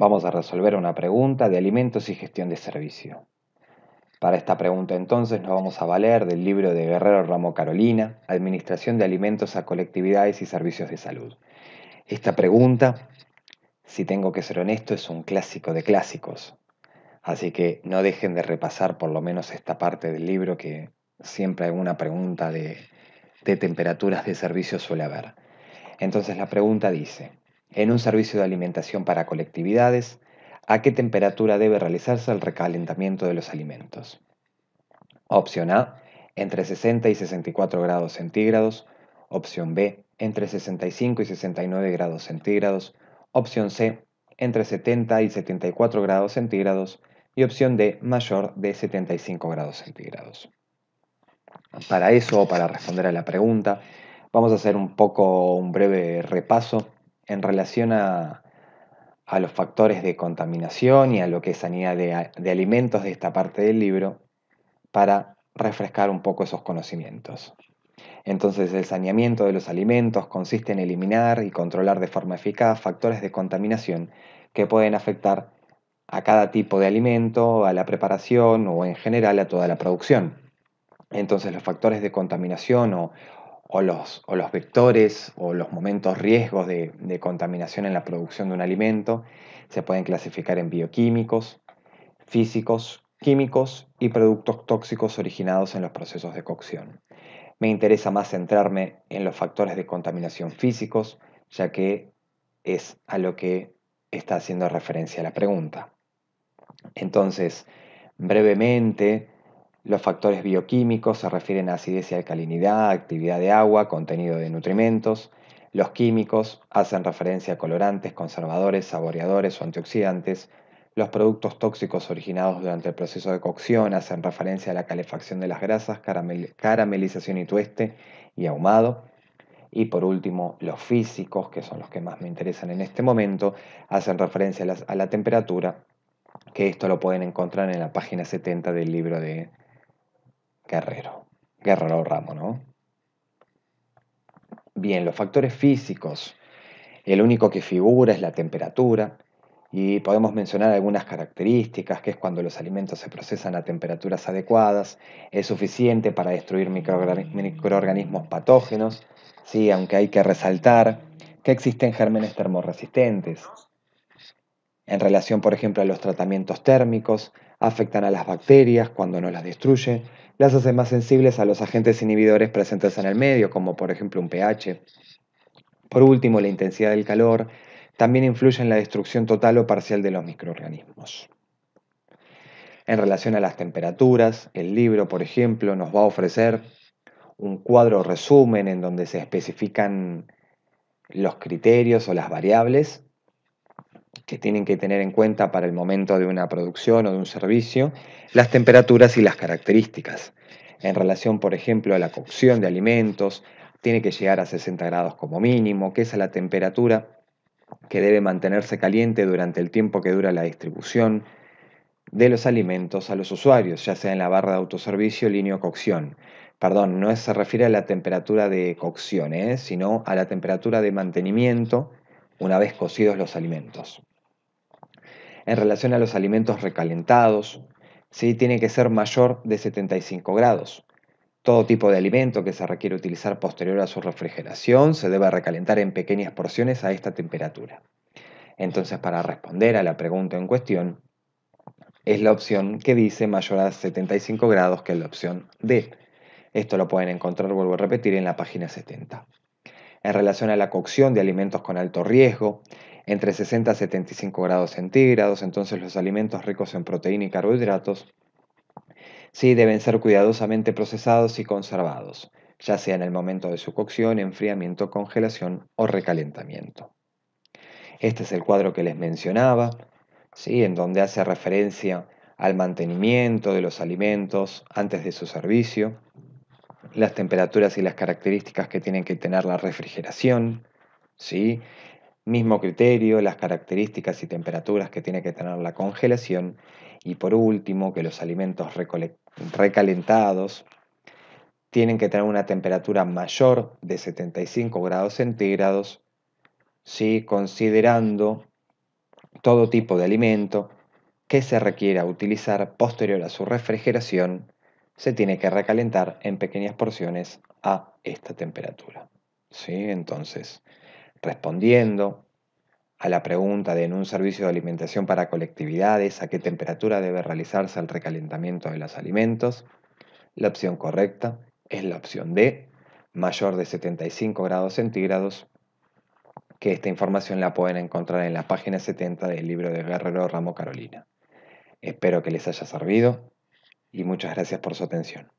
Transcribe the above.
Vamos a resolver una pregunta de alimentos y gestión de servicio. Para esta pregunta entonces nos vamos a valer del libro de Guerrero Ramo Carolina, Administración de Alimentos a Colectividades y Servicios de Salud. Esta pregunta, si tengo que ser honesto, es un clásico de clásicos. Así que no dejen de repasar por lo menos esta parte del libro que siempre alguna pregunta de temperaturas de servicio suele haber. Entonces la pregunta dice, en un servicio de alimentación para colectividades, ¿a qué temperatura debe realizarse el recalentamiento de los alimentos? Opción A, entre 60 y 64 grados centígrados. Opción B, entre 65 y 69 grados centígrados. Opción C, entre 70 y 74 grados centígrados. Y opción D, mayor de 75 grados centígrados. Para eso, para responder a la pregunta, vamos a hacer un breve repaso en relación a los factores de contaminación y a lo que es sanidad de alimentos de esta parte del libro para refrescar un poco esos conocimientos. Entonces, el saneamiento de los alimentos consiste en eliminar y controlar de forma eficaz factores de contaminación que pueden afectar a cada tipo de alimento, a la preparación o en general a toda la producción. Entonces los factores de contaminación o los vectores o los momentos riesgos de contaminación en la producción de un alimento se pueden clasificar en bioquímicos, físicos, químicos y productos tóxicos originados en los procesos de cocción. Me interesa más centrarme en los factores de contaminación físicos, ya que es a lo que está haciendo referencia la pregunta. Entonces, brevemente, los factores bioquímicos se refieren a acidez y alcalinidad, actividad de agua, contenido de nutrimentos. Los químicos hacen referencia a colorantes, conservadores, saboreadores o antioxidantes. Los productos tóxicos originados durante el proceso de cocción hacen referencia a la calefacción de las grasas, caramelización y tueste y ahumado. Y por último, los físicos, que son los que más me interesan en este momento, hacen referencia a la temperatura, que esto lo pueden encontrar en la página 70 del libro de Guerrero Ramo, ¿no? Bien, los factores físicos, el único que figura es la temperatura y podemos mencionar algunas características, que es cuando los alimentos se procesan a temperaturas adecuadas, es suficiente para destruir microorganismos patógenos, ¿sí? Aunque hay que resaltar que existen gérmenes termorresistentes. En relación, por ejemplo, a los tratamientos térmicos, afectan a las bacterias cuando no las destruye, las hace más sensibles a los agentes inhibidores presentes en el medio, como por ejemplo un pH. Por último, la intensidad del calor también influye en la destrucción total o parcial de los microorganismos. En relación a las temperaturas, el libro, por ejemplo, nos va a ofrecer un cuadro resumen en donde se especifican los criterios o las variables que tienen que tener en cuenta para el momento de una producción o de un servicio, las temperaturas y las características. En relación, por ejemplo, a la cocción de alimentos, tiene que llegar a 60 grados como mínimo, que es a la temperatura que debe mantenerse caliente durante el tiempo que dura la distribución de los alimentos a los usuarios, ya sea en la barra de autoservicio, línea o cocción. Perdón, no se refiere a la temperatura de cocción, sino a la temperatura de mantenimiento una vez cocidos los alimentos. En relación a los alimentos recalentados, ¿sí? Tiene que ser mayor de 75 grados. Todo tipo de alimento que se requiere utilizar posterior a su refrigeración se debe recalentar en pequeñas porciones a esta temperatura. Entonces, para responder a la pregunta en cuestión, es la opción que dice mayor a 75 grados, que es la opción D. Esto lo pueden encontrar, vuelvo a repetir, en la página 70. En relación a la cocción de alimentos con alto riesgo, entre 60 a 75 grados centígrados, entonces los alimentos ricos en proteína y carbohidratos sí deben ser cuidadosamente procesados y conservados, ya sea en el momento de su cocción, enfriamiento, congelación o recalentamiento. Este es el cuadro que les mencionaba, ¿sí? En donde hace referencia al mantenimiento de los alimentos antes de su servicio, las temperaturas y las características que tienen que tener la refrigeración, ¿sí? Mismo criterio, las características y temperaturas que tiene que tener la congelación y por último que los alimentos recalentados tienen que tener una temperatura mayor de 75 grados centígrados, ¿sí? Considerando todo tipo de alimento que se requiera utilizar posterior a su refrigeración se tiene que recalentar en pequeñas porciones a esta temperatura. ¿Sí? Entonces, respondiendo a la pregunta de en un servicio de alimentación para colectividades, ¿a qué temperatura debe realizarse el recalentamiento de los alimentos? La opción correcta es la opción D, mayor de 75 grados centígrados, que esta información la pueden encontrar en la página 70 del libro de Guerrero Ramo Carolina. Espero que les haya servido y muchas gracias por su atención.